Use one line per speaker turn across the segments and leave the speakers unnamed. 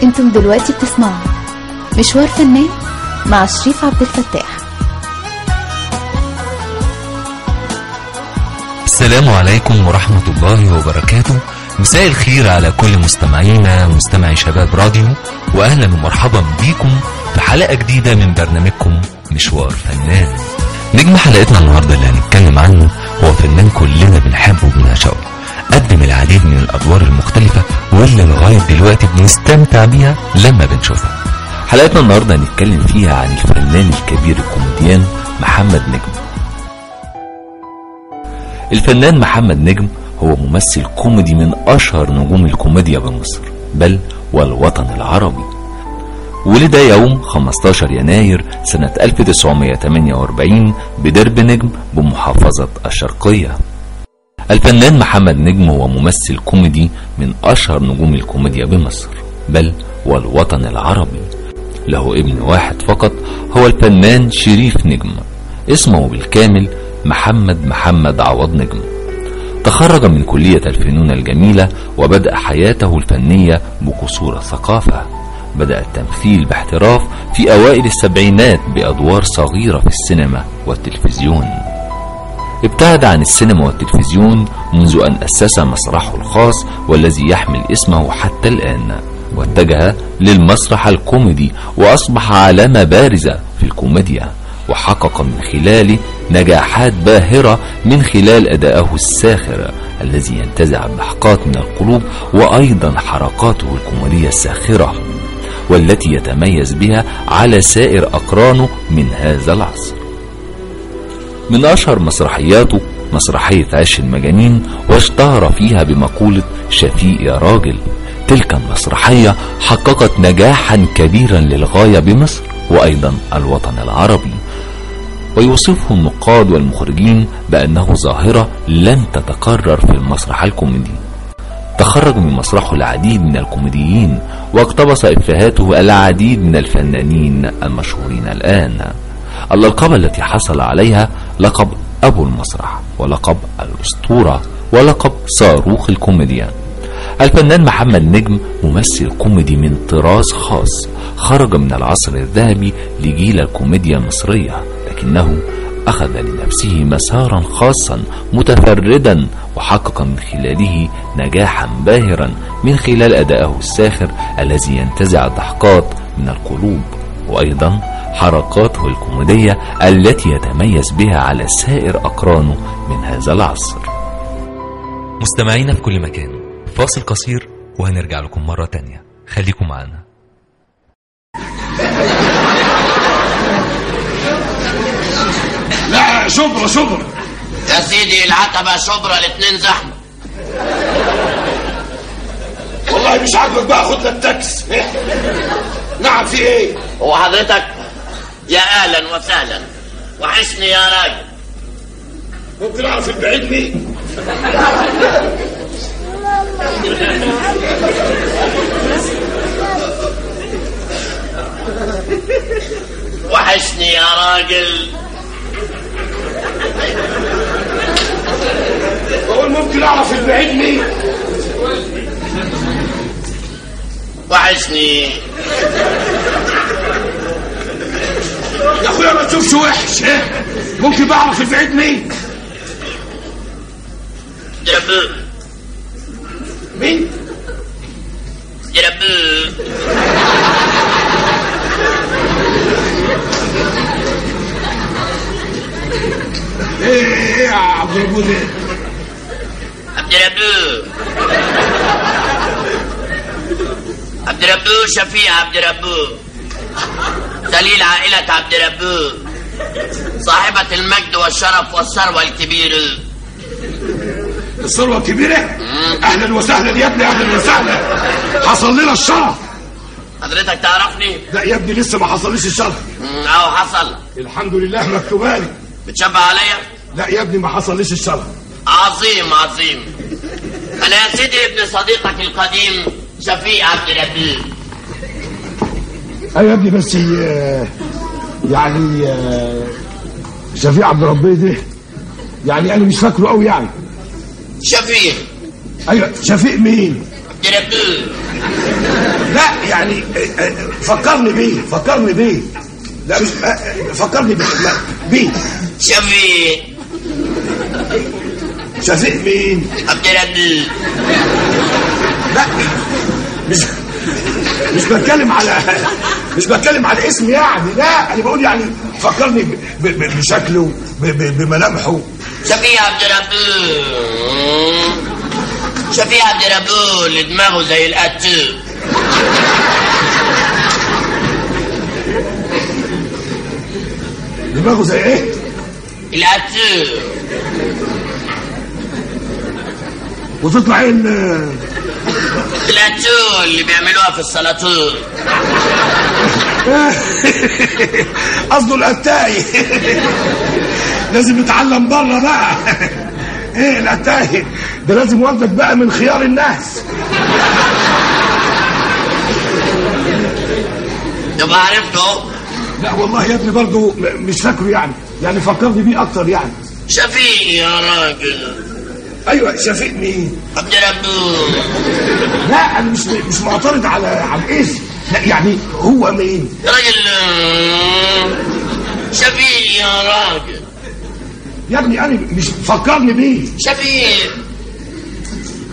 انتم دلوقتي بتسمعوا مشوار فنان مع شريف عبد الفتاح.
السلام عليكم ورحمة الله وبركاته. مساء الخير على كل مستمعينا مستمعي شباب راديو، واهلا ومرحبا بيكم في حلقة جديدة من برنامجكم مشوار فنان. نجم حلقتنا النهاردة اللي هنتكلم عنه هو فنان كلنا بنحبه وبنعشقه، قدم العديد من الادوار المختلفة واللي لغاية دلوقتي بنستمتع بيها لما بنشوفها. حلقتنا النهاردة هنتكلم فيها عن الفنان الكبير الكوميديان محمد نجم. الفنان محمد نجم هو ممثل كوميدي من اشهر نجوم الكوميديا بمصر بل والوطن العربي. ولد يوم 15 يناير سنة 1948 بدرب نجم بمحافظة الشرقية. الفنان محمد نجم هو ممثل كوميدي من اشهر نجوم الكوميديا بمصر بل والوطن العربي. له ابن واحد فقط هو الفنان شريف نجم، اسمه بالكامل محمد عوض نجم. تخرج من كلية الفنون الجميلة وبدأ حياته الفنية بقصور الثقافة. بدأ التمثيل باحتراف في أوائل السبعينات بأدوار صغيرة في السينما والتلفزيون. ابتعد عن السينما والتلفزيون منذ أن أسس مسرحه الخاص والذي يحمل اسمه حتى الآن، واتجه للمسرح الكوميدي وأصبح علامة بارزة في الكوميديا، وحقق من خلاله نجاحات باهرة من خلال أدائه الساخر الذي ينتزع الضحكات من القلوب، وأيضا حركاته الكوميدية الساخرة والتي يتميز بها على سائر أقرانه من هذا العصر. من أشهر مسرحياته مسرحية عش المجانين، واشتهر فيها بمقولة شفيق يا راجل. تلك المسرحية حققت نجاحا كبيرا للغاية بمصر وأيضا الوطن العربي، ويوصفه النقاد والمخرجين بأنه ظاهرة لن تتكرر في المسرح الكوميدي. تخرج من مسرحه العديد من الكوميديين، واقتبس إفيهاته العديد من الفنانين المشهورين الآن. الألقاب التي حصل عليها لقب أبو المسرح، ولقب الأسطورة، ولقب صاروخ الكوميديا. الفنان محمد نجم ممثل كوميدي من طراز خاص، خرج من العصر الذهبي لجيل الكوميديا المصرية، لكنه أخذ لنفسه مسارا خاصا متفردا، وحقق من خلاله نجاحا باهرا من خلال أدائه الساخر الذي ينتزع الضحكات من القلوب، وأيضا حركاته الكوميدية التي يتميز بها على سائر أقرانه من هذا العصر. مستمعينا في كل مكان، فاصل قصير وهنرجع لكم مرة تانية، خليكم معنا.
لا شبرا
يا سيدي، العتبة شبرا الاتنين زحمة.
والله مش عاجبك بقى، خد لك تاكس. نعم في ايه؟
هو حضرتك؟ يا اهلا وسهلا، وحشني يا راجل.
ممكن اعرف البعيد مين؟
وحشني يا راجل.
بقول ممكن اعرف البعيد مين؟
وحشني
يا اخويا، ما تشوفش وحش. ممكن بعرف البعيد مين؟
دربو.
مين؟
دربو.
ايه يا عبد الربو ده؟
عبد الربو. عبد الربو شفيع عبد الربو، دليل عائلة عبد الربو، صاحبة المجد والشرف والثروة الكبيرة.
الثروة الكبيرة؟ اهلا وسهلا يا ابني، اهلا وسهلا. حصل لنا الشرف.
حضرتك تعرفني؟
لا يا ابني، لسه ما حصليش الشرف.
اهو حصل.
الحمد لله، مكتوبالي.
بتشبه عليا؟
لا يا ابني، ما حصليش الشرف.
عظيم. انا يا سيدي ابن صديقك القديم شفيق عبد الربو.
ايوه يا ابني، بس يعني شفيق عبد الربو ده يعني انا مش فاكره قوي يعني.
شفيق.
ايوه، شفيق مين؟
عبد الربو.
لا يعني فكرني بيه. لا مش فكرني بيه. شفيق مين؟
عبد الربيع.
لا مش بتكلم على اسم يعني، لا انا بقول يعني فكرني بشكله بملامحه.
شفيق عبد الربيع اللي دماغه زي القتل.
دماغه زي ايه؟
القتل.
وتطلع ايه
القتل اللي بيعملوها في السلاطين.
قصده القتاي. لازم يتعلم بره بقى. ايه القتاي ده؟ لازم والدك بقى من خيار الناس.
يبقى عرفته؟
لا والله يا ابني برضه مش فاكره يعني فكرني بيه اكتر يعني.
شفيق يا راجل.
ايوه شفيق مين؟
عبد الربيع.
لا انا مش معترض على الاسم، لا يعني هو مين؟
يا راجل شفيق يا راجل.
يا ابني انا مش فكرني بيه.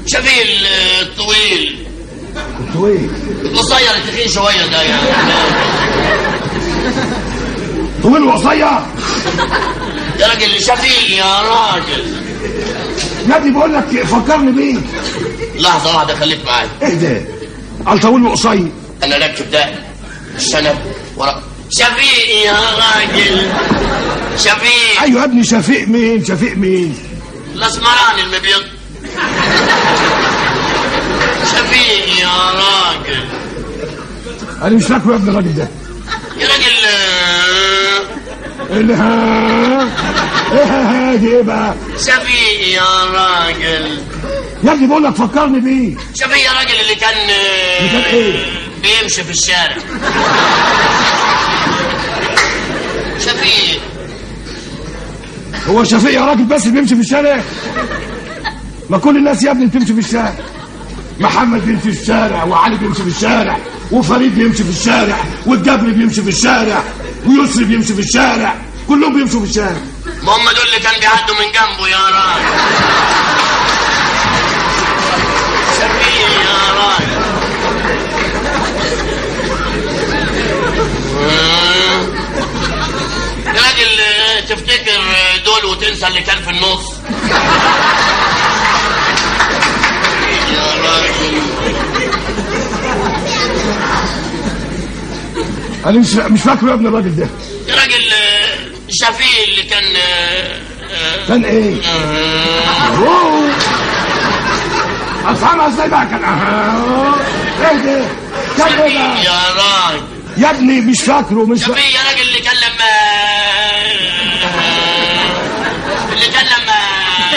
شفيق الطويل. القصير التخين شويه ده يعني.
طويل وقصير
يا راجل. شفيق يا راجل.
يا ابني بقول لك فكرني بيه.
لحظه واحده خليك معايا.
ايه ده؟ على طويل وقصير.
انا راكب ده الشنب ورا. شفيق يا راجل. شفيق.
ايوه يا ابني شفيق مين؟
الاسمراني المبيض. شفيق يا راجل.
انا مش فاكره يا ابني الراجل ده.
يا راجل
ايه دي ايه بقى؟
شفيق يا راجل.
يا ابني بقول لك فكرني بيه.
شفيق يا راجل اللي كان
ايه؟
بيمشي في الشارع. شفيق.
هو شفيق يا راجل بس بيمشي في الشارع؟ ما كل الناس يا ابني بتمشي في الشارع. محمد بيمشي في الشارع، وعلي بيمشي في الشارع، وفريد بيمشي في الشارع، والجبري بيمشي في الشارع، ويسري بيمشي في الشارع، كلهم بيمشوا في الشارع.
ما هم دول اللي كان بيعدوا من جنبه يا راجل. شفيق يا راجل. يا راجل تفتكر دول وتنسى اللي كان في النص. يا راجل.
انا مش فاكره يا ابن الراجل ده.
يا راجل شفيق اللي كان
ايه؟ افهمها ازاي بقى؟ كان ايه ده؟ كان ايه بقى؟
يا راجل.
يا ابني مش فاكره.
شفيق يا راجل اللي كان لما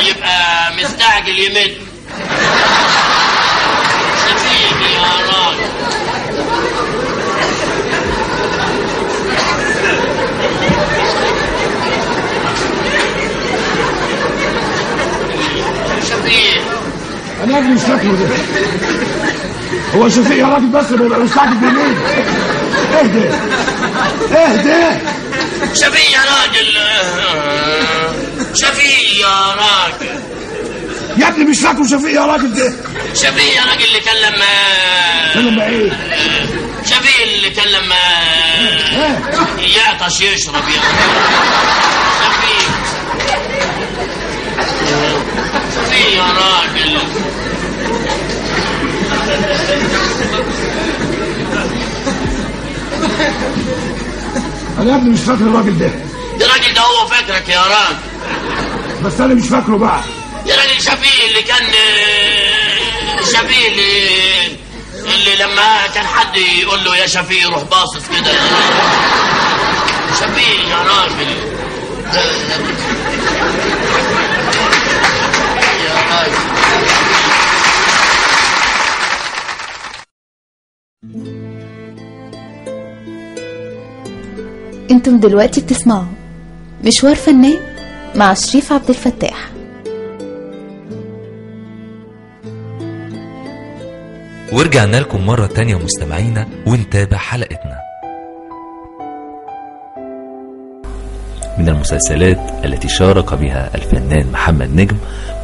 يبقى مستعجل يمد. شفيق يا راجل. شفيق.
انا ابني مش فاكره ده. هو شفيق يا راجل بس بيبقى مستعجل بيمين. ايه ده؟
شفيق يا راجل. شفيق يا راجل.
يا ابني مش فاكره شفيق يا راجل ده.
شفيق يا راجل اللي كان
لما ايه؟
شفيق اللي كان لما يعطش يشرب يا شفيق يا راجل.
انا يا ابني مش فاكر الراجل ده.
يا راجل ده هو فاكرك يا راجل.
بس انا مش فاكره بقى.
يا راجل شفيق اللي كان شفيق اللي لما كان حد يقول له يا شفيق يروح باصص كده. شفيق يا راجل. يا راجل.
انتم دلوقتي بتسمعوا مشوار فنان مع شريف عبد الفتاح.
ورجعنا لكم مرة تانية مستمعينا ونتابع حلقتنا. من المسلسلات التي شارك بها الفنان محمد نجم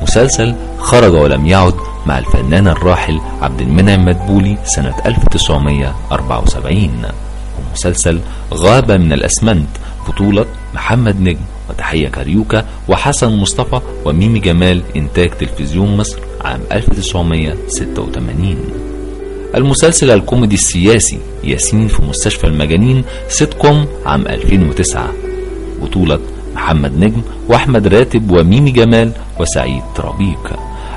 مسلسل خرج ولم يعد مع الفنان الراحل عبد المنعم مدبولي سنة 1974، ومسلسل غابة من الأسمنت بطولة محمد نجم وتحية كاريوكا وحسن مصطفى وميمي جمال، إنتاج تلفزيون مصر عام 1986. المسلسل الكوميدي السياسي ياسين في مستشفى المجانين سيت كوم عام 2009 بطولة محمد نجم وأحمد راتب وميمي جمال وسعيد ترابيك.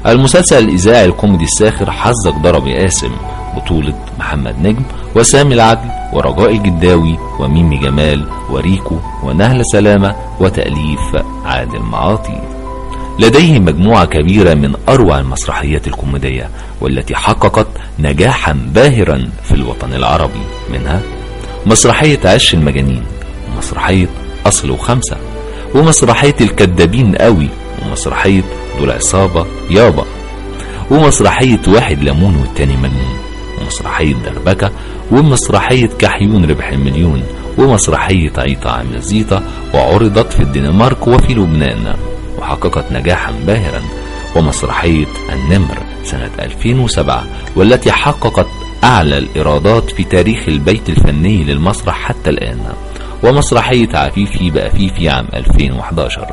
المسلسل الإذاعي الكوميدي الساخر حظك ضرب يا قاسم بطولة محمد نجم وسامي العدل ورجاء الجداوي وميمي جمال وريكو ونهلة سلامة وتأليف عادل معاطي. لديه مجموعة كبيرة من أروع المسرحيات الكوميدية والتي حققت نجاحا باهرا في الوطن العربي، منها مسرحية عش المجانين، ومسرحية أصل وخمسة، ومسرحية الكدابين قوي، ومسرحية دول عصابة يابا، ومسرحية واحد ليمون والتاني مجنون، ومسرحية دربكة، ومسرحية كحيون ربح المليون، ومسرحية عيطة عامل زيطة، وعرضت في الدنمارك وفي لبنان وحققت نجاحا باهرا، ومسرحية النمر سنة 2007 والتي حققت أعلى الإيرادات في تاريخ البيت الفني للمسرح حتى الآن، ومسرحية عفيفي بأفيفي عام 2011.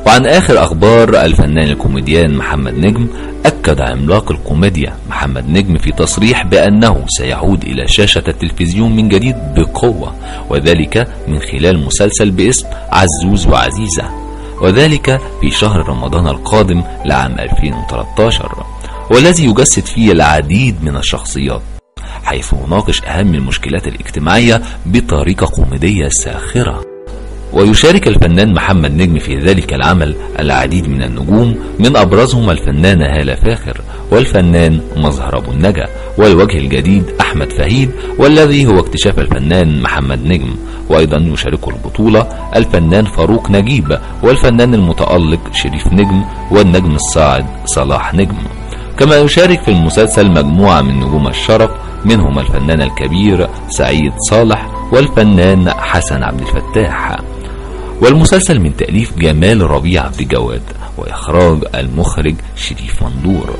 وعن آخر أخبار الفنان الكوميديان محمد نجم، أكد عملاق الكوميديا محمد نجم في تصريح بأنه سيعود إلى شاشة التلفزيون من جديد بقوة، وذلك من خلال مسلسل باسم عزوز وعزيزة، وذلك في شهر رمضان القادم لعام 2013، والذي يجسد فيه العديد من الشخصيات، حيث يناقش أهم المشكلات الاجتماعية بطريقة كوميدية ساخرة. ويشارك الفنان محمد نجم في ذلك العمل العديد من النجوم، من أبرزهم الفنانة هالة فاخر والفنان مظهر أبو النجا، والوجه الجديد أحمد فهيد والذي هو اكتشاف الفنان محمد نجم. وأيضا يشارك البطولة الفنان فاروق نجيب والفنان المتألق شريف نجم والنجم الصاعد صلاح نجم. كما يشارك في المسلسل مجموعة من نجوم الشرف، منهم الفنان الكبير سعيد صالح والفنان حسن عبد الفتاح. والمسلسل من تأليف جمال ربيع عبد الجواد وإخراج المخرج شريف مندور.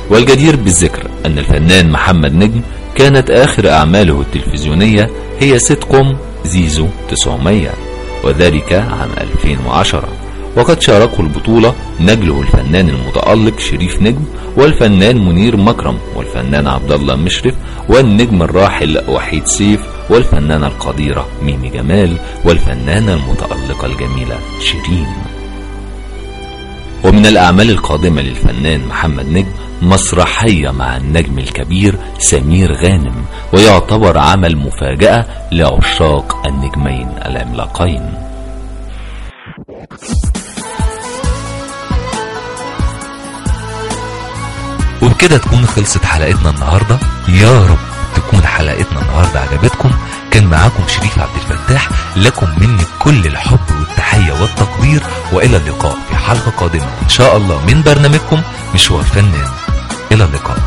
والجدير بالذكر أن الفنان محمد نجم كانت آخر أعماله التلفزيونية هي سيت كوم زيزو 900، وذلك عام 2010. وقد شاركه البطولة نجله الفنان المتألق شريف نجم والفنان منير مكرم والفنان عبد الله مشرف والنجم الراحل وحيد سيف والفنانة القديرة ميمي جمال والفنانة المتألقة الجميلة شيرين. ومن الأعمال القادمة للفنان محمد نجم مسرحية مع النجم الكبير سمير غانم، ويعتبر عمل مفاجأة لعشاق النجمين العملاقين. وبكده تكون خلصت حلقتنا النهاردة. يا رب تكون حلقتنا النهاردة عجبتكم. كان معاكم شريف عبد الفتاح، لكم مني كل الحب والتحية والتقدير، وإلى اللقاء في حلقة قادمة إن شاء الله من برنامجكم مشوار فنان. إلى اللقاء.